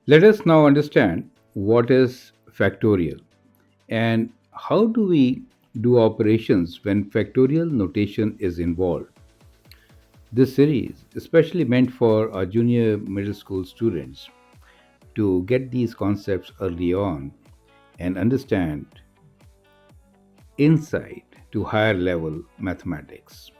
Let us now understand what is factorial and how do we do operations when factorial notation is involved. This series is especially meant for our junior middle school students to get these concepts early on and understand insight to higher level mathematics.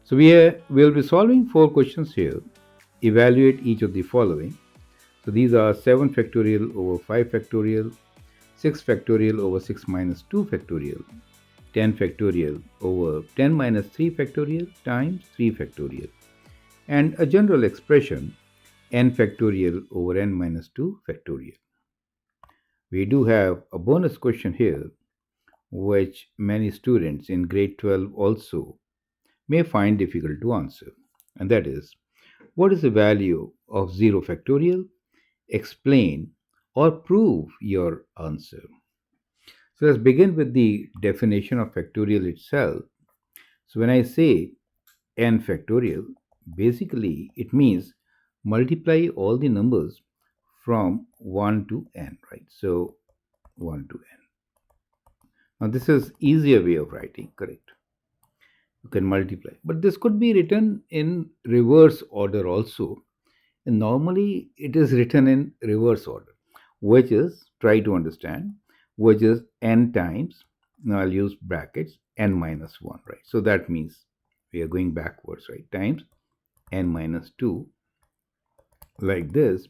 So will be solving four questions here. Evaluate each of the following. So these are 7 factorial over 5 factorial, 6 factorial over 6 minus 2 factorial, 10 factorial over 10 minus 3 factorial times 3 factorial, and a general expression n factorial over n minus 2 factorial. We do have a bonus question here, which many students in grade 12 also may find difficult to answer, and that is what is the value of 0 factorial? Explain or prove your answer. So let's begin with the definition of factorial itself. So when I say n factorial, basically it means multiply all the numbers from 1 to n, right? So 1 to n. Now this is easier way of writing, correct? You can multiply. But this could be written in reverse order also. And normally it is written in reverse order, which is, try to understand, which is n times, now I'll use brackets, n minus 1, right? So that means we are going backwards, right? Times n minus 2, like this.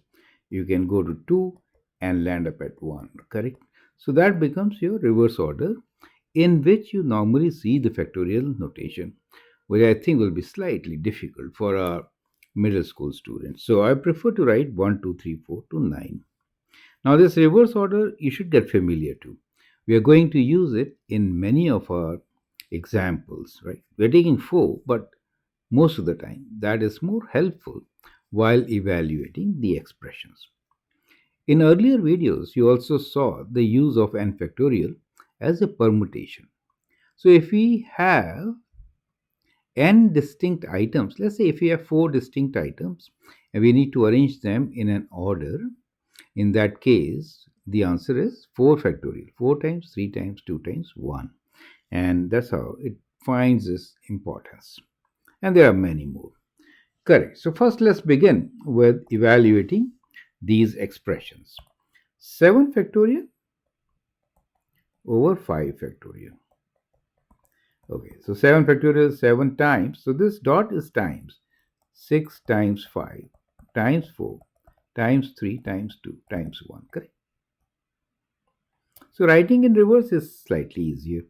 You can go to 2 and land up at 1, correct? So that becomes your reverse order in which you normally see the factorial notation, which I think will be slightly difficult for our middle school students. So I prefer to write 1, 2, 3, 4 to 9. Now, this reverse order you should get familiar to. We are going to use it in many of our examples, right? We're taking 4, but most of the time that is more helpful while evaluating the expressions. In earlier videos, you also saw the use of n factorial as a permutation. So if we have n distinct items, let's say if we have 4 distinct items and we need to arrange them in an order, in that case, the answer is 4 factorial. 4 times, 3 times, 2 times, 1. And that's how it finds its importance. And there are many more. Correct. So first let's begin with evaluating these expressions. 7 factorial over 5 factorial. Okay, so 7 factorial is 7 times. So this dot is times. 6 times 5 times 4 times 3 times 2 times 1. Correct. So writing in reverse is slightly easier.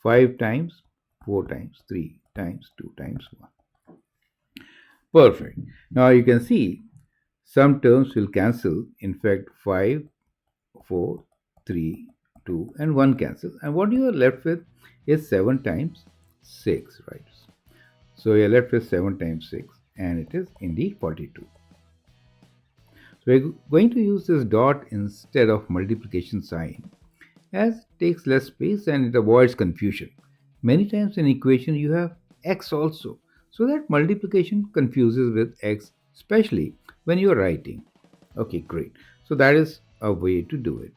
5 times, 4 times, 3 times, 2 times 1. Perfect. Now you can see some terms will cancel. In fact, 5, 4, 3, 2, and 1 cancel. And what you are left with is 7 times 6, right? So you're left with 7 times 6, and it is indeed 42. So we're going to use this dot instead of multiplication sign, as it takes less space and it avoids confusion. Many times in equation you have x also, so that multiplication confuses with x, especially when you are writing. Okay, great. So that is a way to do it.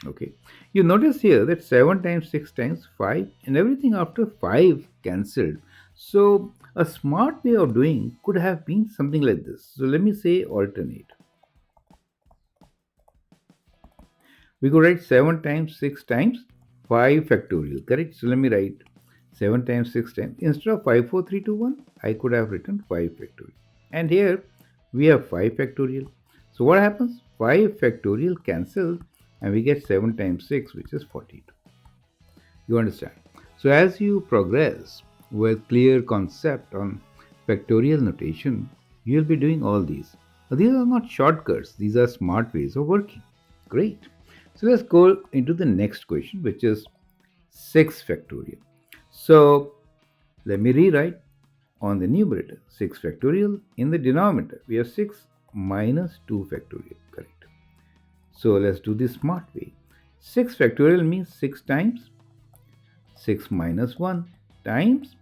Okay, you notice here that 7 times 6 times 5 and everything after 5 cancelled. So a smart way of doing could have been something like this. So let me say alternate. We could write 7 times 6 times 5 factorial, correct? So let me write 7 times 6 times. Instead of 5, 4, 3, 2, 1, I could have written 5 factorial. And here we have 5 factorial. So what happens? 5 factorial cancels and we get 7 times 6, which is 42. You understand? So as you progress with clear concept on factorial notation, you'll be doing all these. Now, these are not shortcuts, these are smart ways of working. Great. So let's go into the next question, which is 6 factorial. So let me rewrite on the numerator 6 factorial. In the denominator, we have 6 minus 2 factorial, correct? So let's do this smart way. 6 factorial means 6 times 6 minus 1 times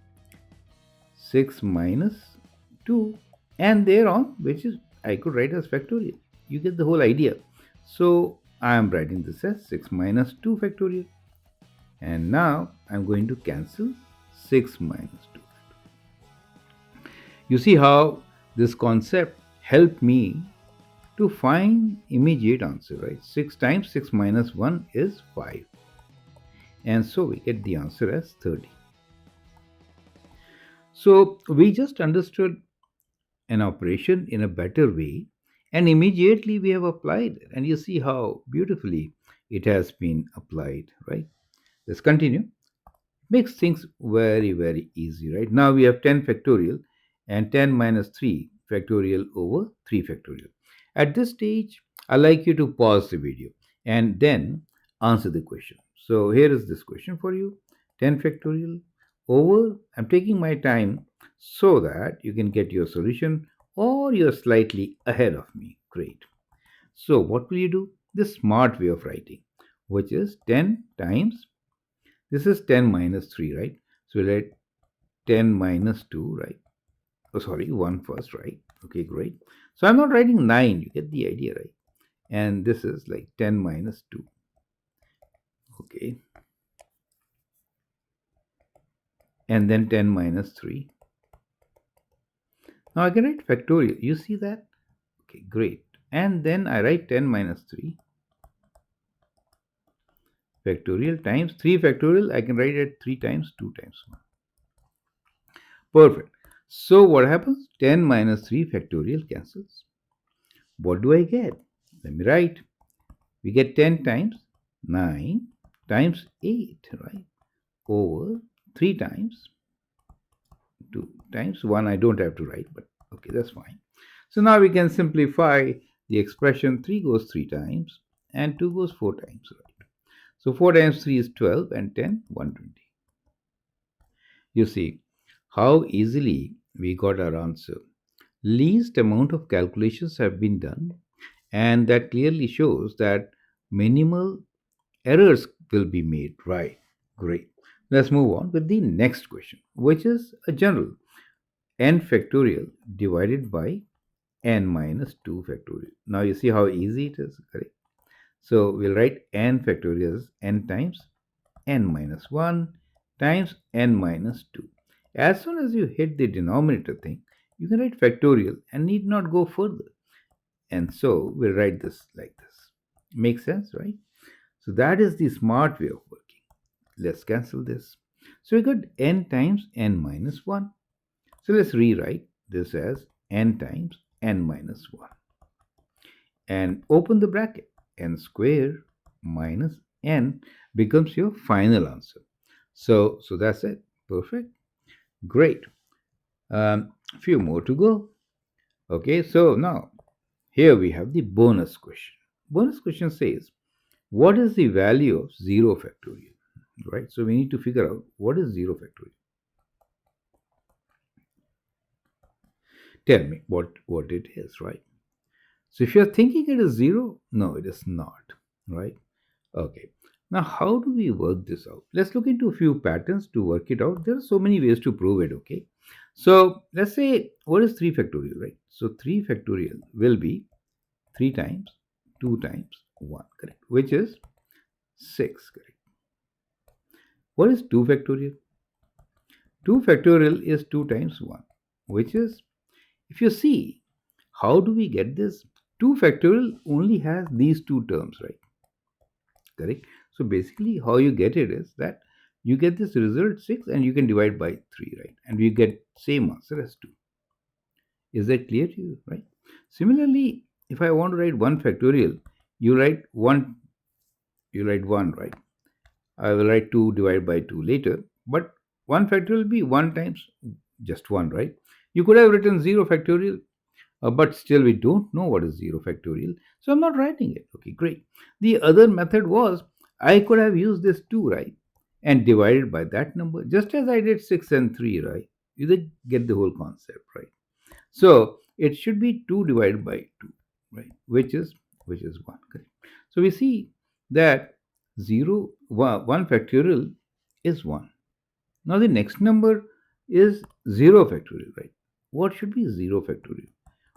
6 minus 2, and thereon, which is I could write as factorial. You get the whole idea. So I am writing this as 6 minus 2 factorial. And now I'm going to cancel 6 minus 2. You see how this concept helped me to find immediate answer, right? 6 times 6 minus 1 is 5. And so we get the answer as 30. So we just understood an operation in a better way, and immediately we have applied it. And you see how beautifully it has been applied, right? Let's continue. Makes things very, very easy, right? Now we have 10 factorial and 10 minus 3 factorial over 3 factorial. At this stage, I like you to pause the video and then answer the question. So here is this question for you. 10 factorial over, I'm taking my time so that you can get your solution, or you're slightly ahead of me. Great. So what will you do? The smart way of writing, which is 10 times, this is 10 minus 3, right? So we'll write 10 minus 2, right? Oh, sorry, 1 first, right? Okay, great. So I'm not writing 9. You get the idea, right? And this is like 10 minus 2. Okay. And then 10 minus 3. Now I can write factorial. You see that? Okay, great. And then I write 10 minus 3 factorial times 3 factorial. I can write it 3 times 2 times 1. Perfect. So what happens? 10 minus 3 factorial cancels. What do I get? Let me write. We get 10 times 9 times 8, right? Over 3 times 2 times 1. I don't have to write, but okay, that's fine. So now we can simplify the expression. 3 goes 3 times and 2 goes 4 times, right? So 4 times 3 is 12 and 10, 120. You see how easily we got our answer. Least amount of calculations have been done, and that clearly shows that minimal errors will be made, right? Great. Let's move on with the next question, which is a general. N factorial divided by n minus 2 factorial. Now you see how easy it is, correct? So we'll write n factorial as n times n minus 1 times n minus 2. As soon as you hit the denominator thing, you can write factorial and need not go further. And so we'll write this like this. Makes sense, right? So that is the smart way of working. Let's cancel this. So we got n times n minus 1. So let's rewrite this as n times n minus 1. And open the bracket. N square minus n becomes your final answer. So that's it. Perfect. Great. Few more to go. Okay, so now here we have the bonus question. Bonus question says, what is the value of 0 factorial? Right, so we need to figure out what is 0 factorial. Tell me what it is, right? So if you're thinking it is 0, no, it is not, right? Okay. Now, how do we work this out? Let's look into a few patterns to work it out. There are so many ways to prove it, okay? So let's say, what is 3 factorial, right? So 3 factorial will be 3 times 2 times 1, correct? Which is 6, correct? What is 2 factorial? 2 factorial is 2 times 1, which is, if you see, how do we get this? 2 factorial only has these two terms, right? Correct? So basically, how you get it is that you get this result 6 and you can divide by 3, right? And we get same answer as 2. Is that clear to you, right? Similarly, if I want to write 1 factorial, you write 1, right? I will write 2 divided by 2 later, but 1 factorial will be 1 times just 1, right? You could have written 0 factorial, but still we don't know what is 0 factorial, so I'm not writing it. Okay, great. The other method was, I could have used this 2, right, and divided by that number, just as I did 6 and 3, right? You did get the whole concept, right? So it should be 2 divided by 2, right, which is 1, correct? So we see that 1 factorial is 1. Now the next number is 0 factorial, right? What should be 0 factorial?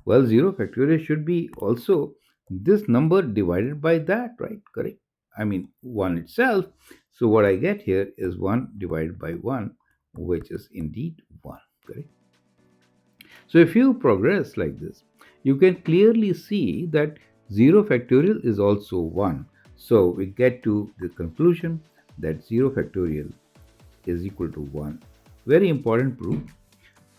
Well, 0 factorial should be also this number divided by that, right? Correct. I mean, 1 itself. So what I get here is 1 divided by 1, which is indeed 1. Correct. So if you progress like this, you can clearly see that 0 factorial is also 1. So we get to the conclusion that 0 factorial is equal to 1. Very important proof,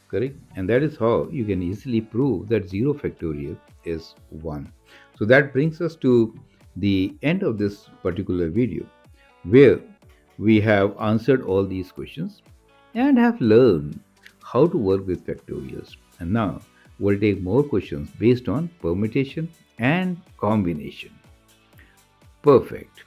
correct? And that is how you can easily prove that 0 factorial is 1. So that brings us to the end of this particular video, where we have answered all these questions and have learned how to work with factorials. And now we'll take more questions based on permutation and combination. Perfect.